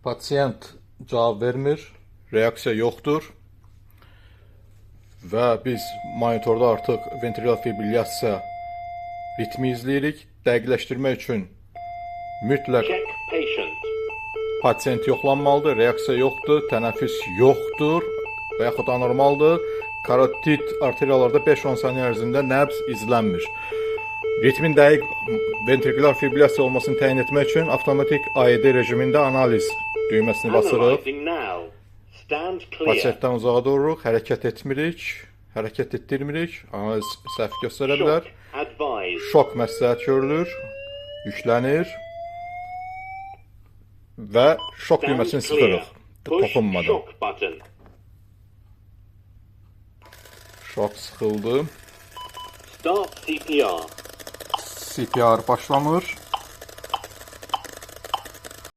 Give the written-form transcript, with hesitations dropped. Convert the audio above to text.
Pasient cavab vermir, reaksiya yoxdur və biz monitorda artıq ventrikülər fibrilyasiya ritmi izləyirik. Dəqiqləşdirmək üçün mütləq pasient yoxlanmalıdır, reaksiya yoxdur, tənəffüs yoxdur və yaxud anormaldır. Karotid arteriyalarda 5-10 saniyə ərzində nəbz izlənmir. Ritmin dəqiq ventrikülər fibrilyasiya olmasını təyin etmək üçün avtomatik AED rejimində analiz düyməsini basırıq. Pasientdən uzağa dururuq, hərəkət etmirik, hərəkət etdirmirik, analiz səhv göstərə bilər. Şok məsləhət görülür, yüklənir və şok düyməsini sıxırıq, toxunmadan. Şok sıxıldı. CPR başlanır.